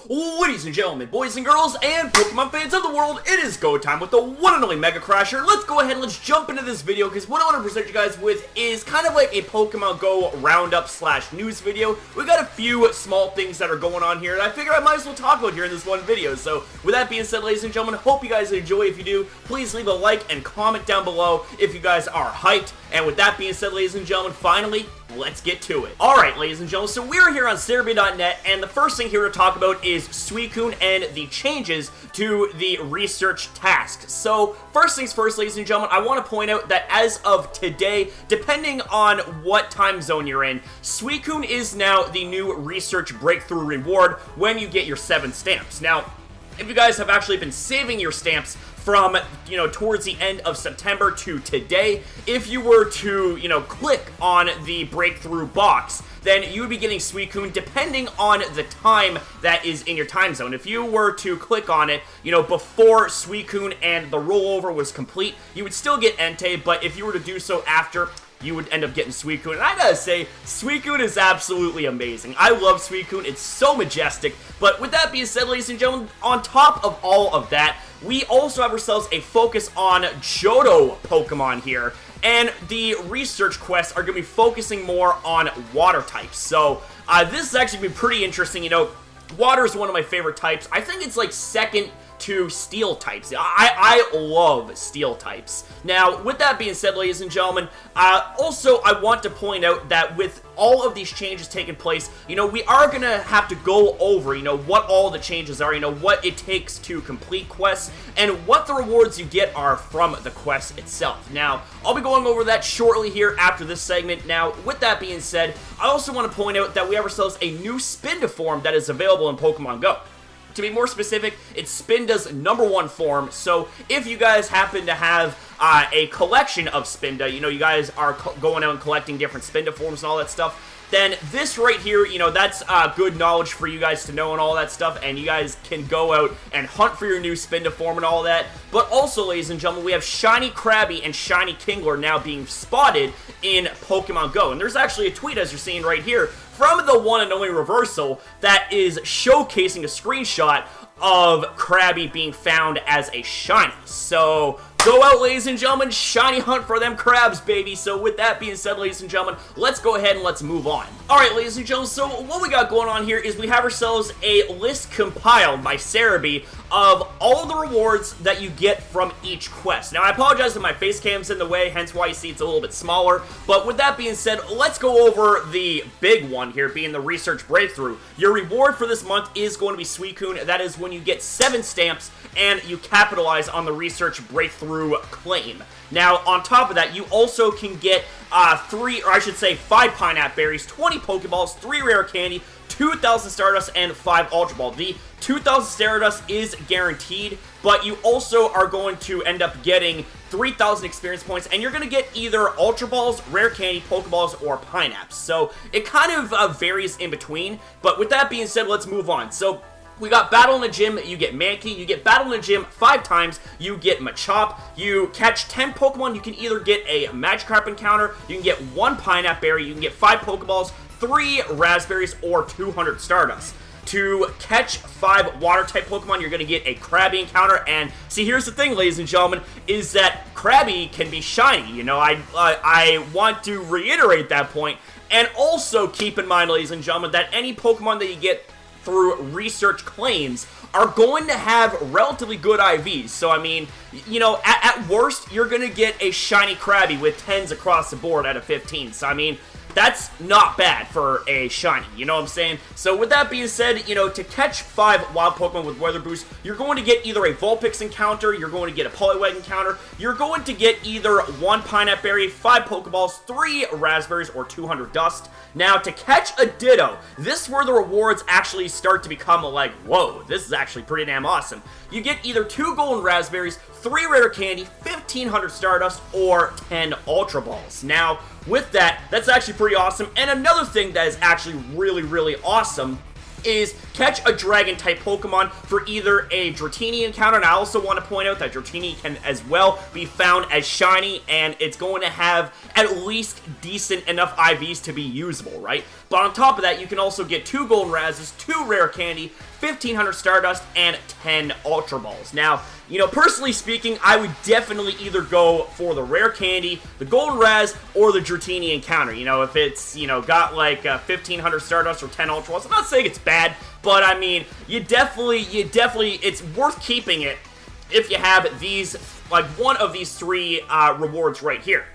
Ladies and gentlemen, boys and girls, and Pokemon fans of the world, it is go time with the one and only Mega Crasher. Let's go ahead and let's jump into this video, because what I want to present you guys with is kind of like a Pokemon Go roundup slash news video. We got a few small things that are going on here, and I figure I might as well talk about here in this one video. So with that being said, ladies and gentlemen, hope you guys enjoy. If you do, please leave a like and comment down below if you guys are hyped. And with that being said, ladies and gentlemen, finally, let's get to it. Alright, ladies and gentlemen, so we're here on Serebii.net, and the first thing here to talk about is Suicune and the changes to the research tasks. So, first things first, ladies and gentlemen, I want to point out that as of today, depending on what time zone you're in, Suicune is now the new research breakthrough reward when you get your 7 stamps. Now, if you guys have actually been saving your stamps from, towards the end of September to today, if you were to, click on the breakthrough box, then you would be getting Suicune depending on the time that is in your time zone. If you were to click on it, before Suicune and the rollover was complete, you would still get Entei, but if you were to do so after, you would end up getting Suicune. And I gotta say, Suicune is absolutely amazing. I love Suicune. It's so majestic. But with that being said, ladies and gentlemen, on top of all of that, we also have ourselves a focus on Johto Pokemon here. And the research quests are going to be focusing more on water types. So, this is actually been pretty interesting. Water is one of my favorite types. I think it's like second to steel types. I love steel types. Now, with that being said, ladies and gentlemen, also I want to point out that with all of these changes taking place, we are going to have to go over, what all the changes are, what it takes to complete quests, and what the rewards you get are from the quest itself. Now, I'll be going over that shortly here after this segment. Now, with that being said, I also want to point out that we have ourselves a new Spinda form that is available in Pokemon Go. To be more specific, it's Spinda's #1 form, so if you guys happen to have a collection of Spinda, you guys are going out and collecting different Spinda forms and all that stuff, then this right here, that's good knowledge for you guys to know and all that stuff, and you guys can go out and hunt for your new Spinda form and all that. But also, ladies and gentlemen, we have Shiny Krabby and Shiny Kingler now being spotted in Pokemon Go, and there's actually a tweet, as you're seeing right here, from the one and only Reversal that is showcasing a screenshot of Krabby being found as a shiny. So go out, ladies and gentlemen, shiny hunt for them crabs, baby. So with that being said, ladies and gentlemen, let's go ahead and let's move on. Alright, ladies and gentlemen, so what we got going on here is we have ourselves a list compiled by Serebii of all of the rewards that you get from each quest. Now, I apologize if my face cam's in the way, hence why you see it's a little bit smaller. But with that being said, let's go over the big one here, being the research breakthrough. Your reward for this month is going to be Suicune. That is when you get 7 stamps and you capitalize on the research breakthrough claim. Now, on top of that, you also can get 5 Pineapple Berries, 20 Pokeballs, 3 Rare Candy, 2,000 Stardust, and 5 Ultra Ball. The 2,000 Stardust is guaranteed, but you also are going to end up getting 3,000 experience points, and you're going to get either Ultra Balls, Rare Candy, Pokeballs, or Pineapples. So it kind of varies in between, but with that being said, let's move on. So we got Battle in the Gym, you get Mankey. You get Battle in the Gym 5 times, you get Machop. You catch 10 Pokemon, you can either get a Magikarp encounter, you can get 1 Pineapple Berry, you can get 5 Pokeballs, 3 Raspberries, or 200 Stardust. To catch 5 Water-type Pokemon, you're going to get a Krabby encounter, and see, here's the thing, ladies and gentlemen, is that Krabby can be shiny. I want to reiterate that point, and also keep in mind, ladies and gentlemen, that any Pokemon that you get through research claims are going to have relatively good IVs. So, I mean, at worst, you're going to get a shiny Krabby with 10s across the board out of 15. So, I mean, that's not bad for a shiny, you know what I'm saying? So with that being said, to catch 5 wild Pokemon with Weather Boost, you're going to get either a Vulpix encounter, you're going to get a Poliwag encounter, you're going to get either 1 Pineapple Berry, 5 Pokeballs, 3 Raspberries, or 200 Dust. Now, to catch a Ditto, this is where the rewards actually start to become like, whoa, this is actually pretty damn awesome. You get either 2 Golden Raspberries, 3 Rare Candy, 1,500 Stardust, or 10 Ultra Balls. Now, with that, that's actually pretty awesome. And another thing that is actually really, really awesome is catch a Dragon-type Pokemon for either a Dratini encounter, and I also want to point out that Dratini can as well be found as shiny, and it's going to have at least decent enough IVs to be usable, right? But on top of that, you can also get 2 Golden Razes, 2 Rare Candy, 1,500 Stardust, and 10 Ultra Balls. Now, you know, personally speaking, I would definitely either go for the Rare Candy, the Golden Raz, or the Dratini encounter. You know, if it's, you know, got like 1,500 Stardust or 10 Ultra Balls. I'm not saying it's bad, but I mean, you definitely, it's worth keeping it if you have these, like one of these three rewards right here.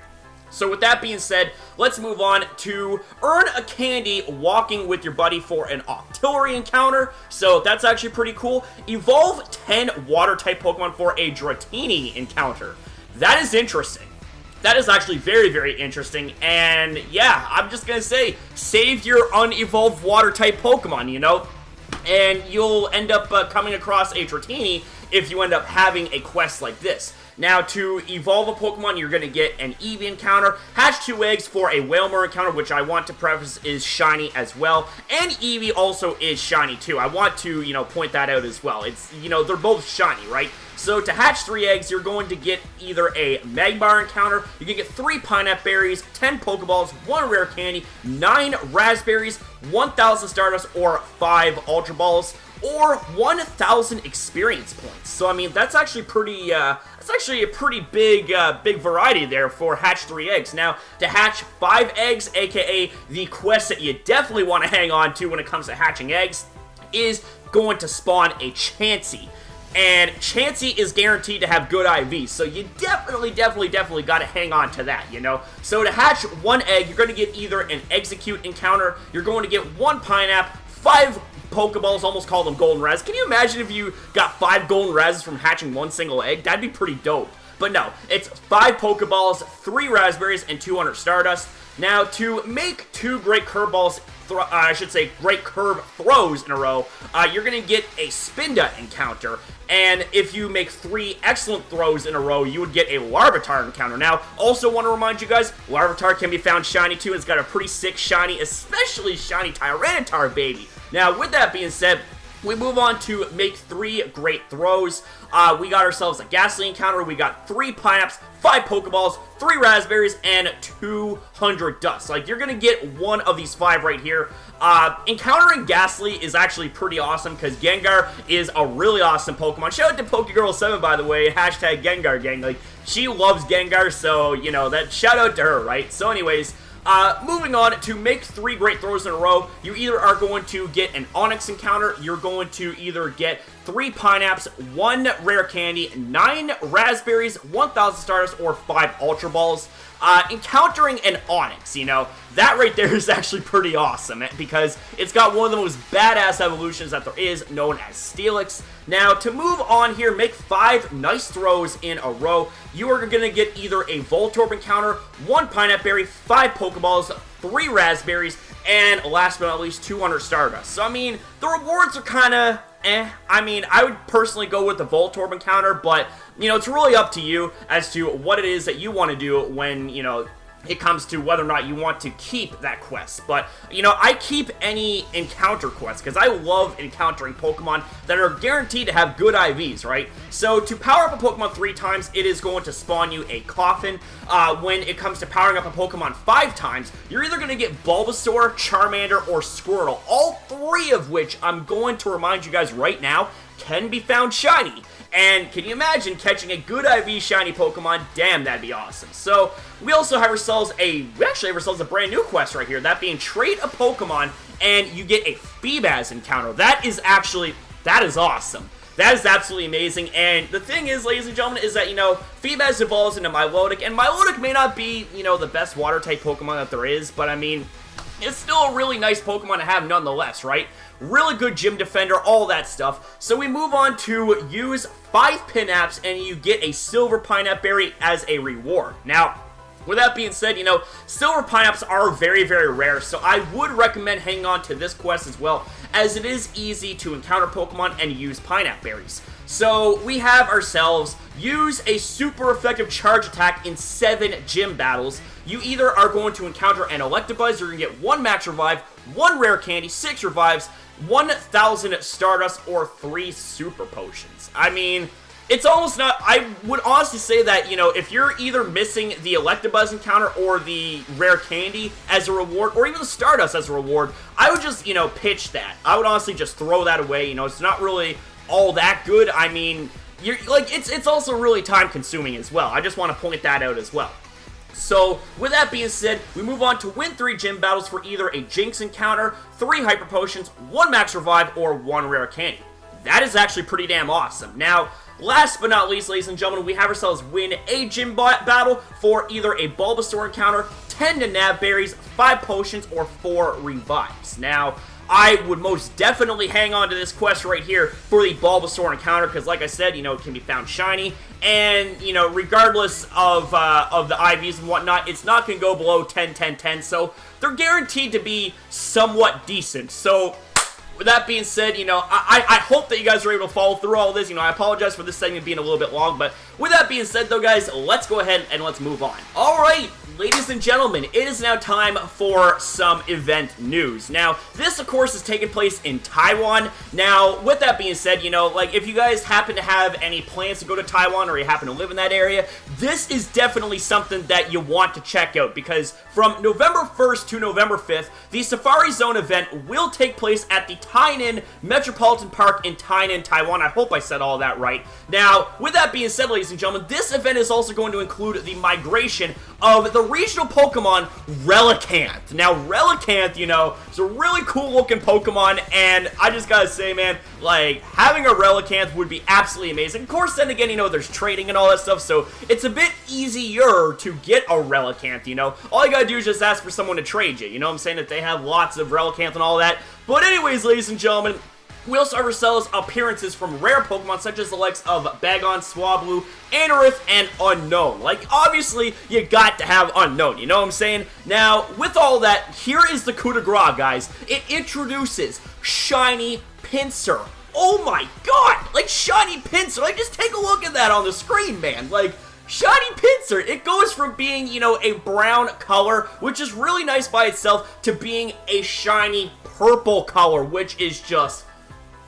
So with that being said, let's move on to earn a candy walking with your buddy for an Octillery encounter. So that's actually pretty cool. Evolve 10 water-type Pokemon for a Dratini encounter. That is interesting. That is actually very, very interesting. And yeah, I'm just going to say, save your unevolved water-type Pokemon, you know? And you'll end up coming across a Dratini if you end up having a quest like this. Now, to evolve a Pokemon, you're going to get an Eevee encounter, hatch 2 eggs for a Wailmer encounter, which I want to preface is shiny as well, and Eevee also is shiny too. I want to, you know, point that out as well. It's, you know, they're both shiny, right? So to hatch 3 eggs, you're going to get either a Magmar encounter, you can get 3 Pineapple Berries, 10 Pokeballs, 1 Rare Candy, 9 Raspberries, 1,000 Stardust, or 5 Ultra Balls, or 1,000 experience points. So I mean, that's actually pretty, that's actually a pretty big, big variety there for hatch 3 eggs. Now, to hatch 5 eggs, aka the quest that you definitely want to hang on to when it comes to hatching eggs, is going to spawn a Chansey. And Chansey is guaranteed to have good IV, so you definitely got to hang on to that, you know? So to hatch 1 egg, you're going to get either an Execute encounter, you're going to get 1 Pineapple, 5 Pokeballs, almost call them Golden Raz. Can you imagine if you got 5 Golden Razes from hatching 1 single egg? That'd be pretty dope. But no, it's 5 Pokeballs, 3 Raspberries, and 200 Stardust. Now, to make 2 Great Curveballs, Great Curve throws in a row, you're going to get a Spinda encounter. And if you make 3 excellent throws in a row, you would get a Larvitar encounter. Now, also want to remind you guys, Larvitar can be found shiny too. It's got a pretty sick shiny, especially shiny Tyranitar, baby. Now, with that being said, we move on to make 3 great throws. We got ourselves a Ghastly encounter. We got 3 Pineapples, 5 Pokeballs, 3 Raspberries, and 200 Dust. Like, you're going to get one of these 5 right here. Encountering Ghastly is actually pretty awesome because Gengar is a really awesome Pokemon. Shout out to PokeGirl7, by the way. Hashtag Gengar Gang. Like, she loves Gengar, so, you know, that shout out to her, right? So, anyways, moving on, to make 3 great throws in a row, you either are going to get an Onix encounter, you're going to either get 3 Pineapples, 1 Rare Candy, 9 Raspberries, 1,000 Stardust, or 5 Ultra Balls. Encountering an Onix, you know, that right there is actually pretty awesome because it's got one of the most badass evolutions that there is, known as Steelix. Now, to move on here, make 5 nice throws in a row. You are going to get either a Voltorb encounter, 1 Pineapple Berry, 5 Pokeballs, 3 Raspberries, and last but not least, 200 Stardust. So, I mean, the rewards are kind of I mean, I would personally go with the Voltorb encounter, but, you know, it's really up to you as to what it is that you want to do when, you know, it comes to whether or not you want to keep that quest. But, you know, I keep any encounter quest because I love encountering Pokemon that are guaranteed to have good IVs, right? So, to power up a Pokemon 3 times, it is going to spawn you a Coffin. When it comes to powering up a Pokemon 5 times, you're either going to get Bulbasaur, Charmander, or Squirtle. All 3 of which, I'm going to remind you guys right now, can be found shiny. And can you imagine catching a good IV shiny Pokemon? Damn, that'd be awesome. So, we also have ourselves a brand new quest right here, that being trade a Pokemon and you get a Feebas encounter. That is awesome. That is absolutely amazing. And the thing is, ladies and gentlemen, is that, you know, Feebas evolves into Milotic, and Milotic may not be, you know, the best water-type Pokemon that there is, but I mean, it's still a really nice Pokemon to have nonetheless, right? Really good gym defender, all that stuff. So we move on to use 5 Pinapps, and you get a Silver Pineapple Berry as a reward. Now, with that being said, you know, Silver Pineapples are very, very rare, so I would recommend hanging on to this quest as well, as it is easy to encounter Pokemon and use Pineapple Berries. So, we have ourselves use a super effective charge attack in 7 gym battles. You either are going to encounter an Electabuzz, you're going to get 1 Max Revive, 1 Rare Candy, 6 Revives, 1,000 Stardust, or 3 Super Potions. I mean, It's almost not, I would honestly say that, you know, if you're either missing the Electabuzz encounter or the rare candy as a reward, or even the Stardust as a reward, I would just, you know, pitch that. I would honestly just throw that away. You know, it's not really all that good. I mean, you're like, it's also really time consuming as well. I just want to point that out as well. So, with that being said, we move on to win 3 gym battles for either a Jinx encounter, 3 Hyper Potions, 1 Max Revive, or 1 Rare Candy. That is actually pretty damn awesome. Now, last but not least, ladies and gentlemen, we have ourselves win a gym battle for either a Bulbasaur encounter, 10 Nav Berries, 5 Potions, or 4 Revives. Now, I would most definitely hang on to this quest right here for the Bulbasaur encounter, because like I said, you know, it can be found shiny, and, you know, regardless of the IVs and whatnot, it's not going to go below 10, 10, 10, so they're guaranteed to be somewhat decent. So, with that being said, you know, I hope that you guys are able to follow through all this. You know, I apologize for this segment being a little bit long, but with that being said, though, guys, let's go ahead and let's move on. All right, ladies and gentlemen, it is now time for some event news. Now, this, of course, is taking place in Taiwan. Now, with that being said, you know, like, if you guys happen to have any plans to go to Taiwan or you happen to live in that area, this is definitely something that you want to check out, because from November 1st to November 5th, the Safari Zone event will take place at the Tainan Metropolitan Park in Tainan, Taiwan. I hope I said all that right. Now, with that being said, ladies and gentlemen, this event is also going to include the migration of the regional Pokemon Relicanth. Now, Relicanth, you know, is a really cool looking Pokemon, and I just gotta say, man, like, having a Relicanth would be absolutely amazing. Of course, then again, you know, there's trading and all that stuff, so it's a bit easier to get a Relicanth, you know. All you gotta do is just ask for someone to trade you, you know what I'm saying, if they have lots of Relicanth and all that. But anyways, ladies and gentlemen, we also have ourselves appearances from rare Pokemon such as the likes of Bagon, Swablu, Anorith, and Unknown. Like, obviously, you got to have Unknown, you know what I'm saying? Now, with all that, here is the coup de grace, guys. It introduces Shiny Pinsir. Oh my god! Like, Shiny Pinsir, like, just take a look at that on the screen, man. Like, Shiny Pinsir, it goes from being, you know, a brown color, which is really nice by itself, to being a shiny purple color, which is just,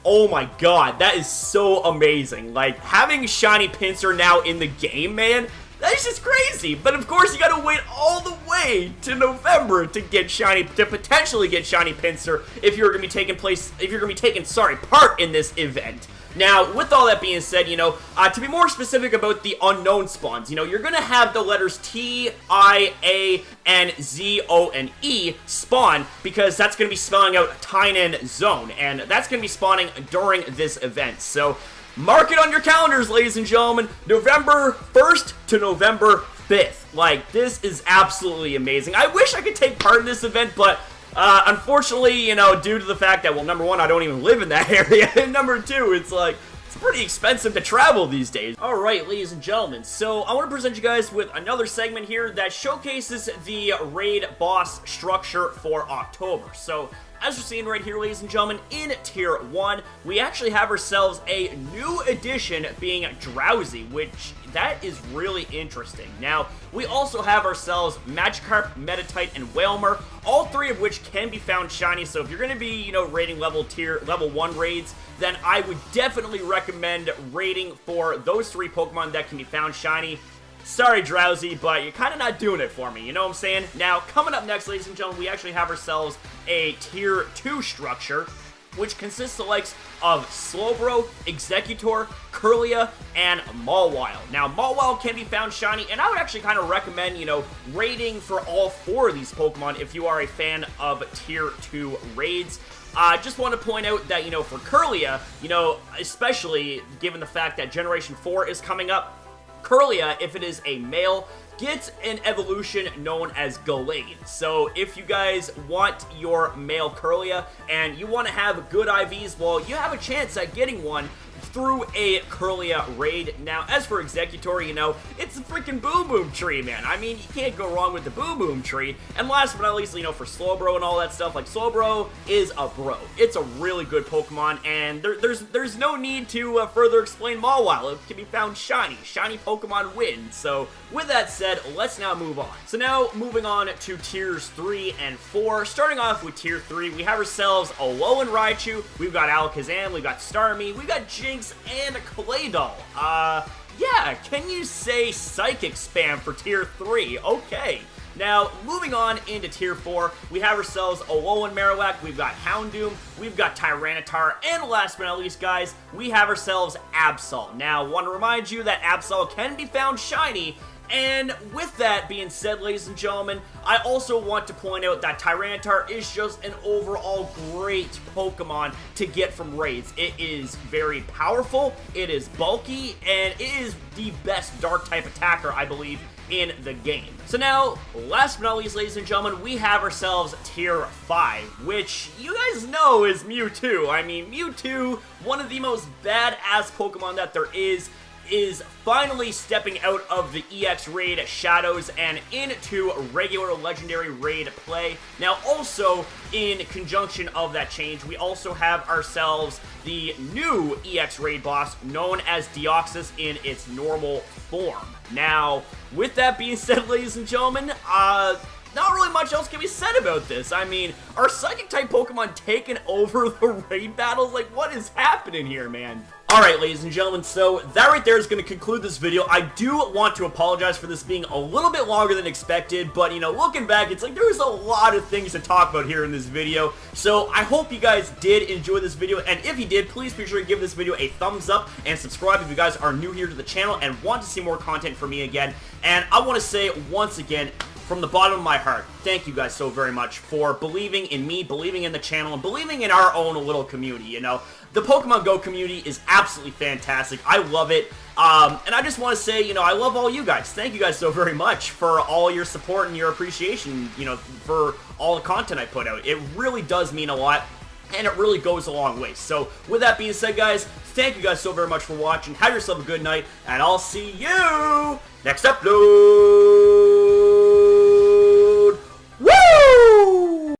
oh my god, that is so amazing. Like, having Shiny Pinsir now in the game, man, that's just crazy. But of course, you gotta wait all the way to November to get shiny, to potentially get Shiny Pinsir if you're gonna be taking part in this event. Now, with all that being said, you know, to be more specific about the unknown spawns, you know, you're going to have the letters T, I, A, and Z, O, and E spawn, because that's going to be spelling out Tainan Zone, and that's going to be spawning during this event. So, mark it on your calendars, ladies and gentlemen, November 1st to November 5th. Like, this is absolutely amazing. I wish I could take part in this event, but unfortunately, you know, due to the fact that, well, number one, I don't even live in that area, and number two, it's like, it's pretty expensive to travel these days. Alright, ladies and gentlemen, so I want to present you guys with another segment here that showcases the raid boss structure for October. So, as you're seeing right here, ladies and gentlemen, in Tier 1, we actually have ourselves a new addition being Drowsy, which that is really interesting. Now, we also have ourselves Magikarp, Meditite, and Wailmer, all 3 of which can be found shiny, so if you're going to be, you know, raiding level 1 raids, then I would definitely recommend raiding for those 3 Pokemon that can be found shiny. Sorry, Drowsy, but you're kind of not doing it for me, you know what I'm saying? Now, coming up next, ladies and gentlemen, we actually have ourselves a Tier 2 structure, which consists of the likes of Slowbro, Executor, Kirlia, and Mawile. Now, Mawile can be found shiny, and I would actually kind of recommend, you know, raiding for all 4 of these Pokemon if you are a fan of Tier 2 raids. I just want to point out that, you know, for Kirlia, you know, especially given the fact that Generation 4 is coming up, Kirlia, if it is a male, gets an evolution known as Gallade. So if you guys want your male Kirlia and you want to have good IVs, well, you have a chance at getting one through a Kirlia raid. Now, as for Executor, you know, it's a freaking Boom Boom Tree, man. I mean, you can't go wrong with the Boom Boom Tree. And last but not least, you know, for Slowbro and all that stuff, like, Slowbro is a bro. It's a really good Pokemon, and there's no need to further explain Mawile. It can be found shiny. Shiny Pokemon win. So, with that said, let's now move on. So now, moving on to Tiers 3 and 4. Starting off with Tier 3, we have ourselves Alolan Raichu, we've got Alakazam, we've got Starmie, we've got Jynx, Shinx, and Claydol. Yeah, can you say Psychic Spam for Tier 3? Okay. Now, moving on into Tier 4, we have ourselves Alolan Marowak, we've got Houndoom, we've got Tyranitar, and last but not least, guys, we have ourselves Absol. Now, want to remind you that Absol can be found shiny, and with that being said, ladies and gentlemen, I also want to point out that Tyranitar is just an overall great Pokemon to get from raids. It is very powerful, it is bulky, and it is the best Dark-type attacker, I believe, in the game. So now, last but not least, ladies and gentlemen, we have ourselves Tier 5, which you guys know is Mewtwo. I mean, Mewtwo, one of the most badass Pokemon that there is finally stepping out of the EX raid shadows and into regular legendary raid play. Now also, in conjunction of that change, we also have ourselves the new EX raid boss known as Deoxys in its normal form. Now, with that being said, ladies and gentlemen, not really much else can be said about this. I mean, are Psychic-type Pokemon taking over the raid battles? Like, what is happening here, man? Alright, ladies and gentlemen, so that right there is going to conclude this video. I do want to apologize for this being a little bit longer than expected, but, you know, looking back, it's like there was a lot of things to talk about here in this video. So, I hope you guys did enjoy this video, and if you did, please be sure to give this video a thumbs up and subscribe if you guys are new here to the channel and want to see more content from me again. And I want to say, once again, from the bottom of my heart, thank you guys so very much for believing in me, believing in the channel, and believing in our own little community, you know. The Pokemon Go community is absolutely fantastic. I love it. And I just want to say, you know, I love all you guys. Thank you guys so very much for all your support and your appreciation, you know, for all the content I put out. It really does mean a lot, and it really goes a long way. So, with that being said, guys, thank you guys so very much for watching. Have yourself a good night, and I'll see you next upload.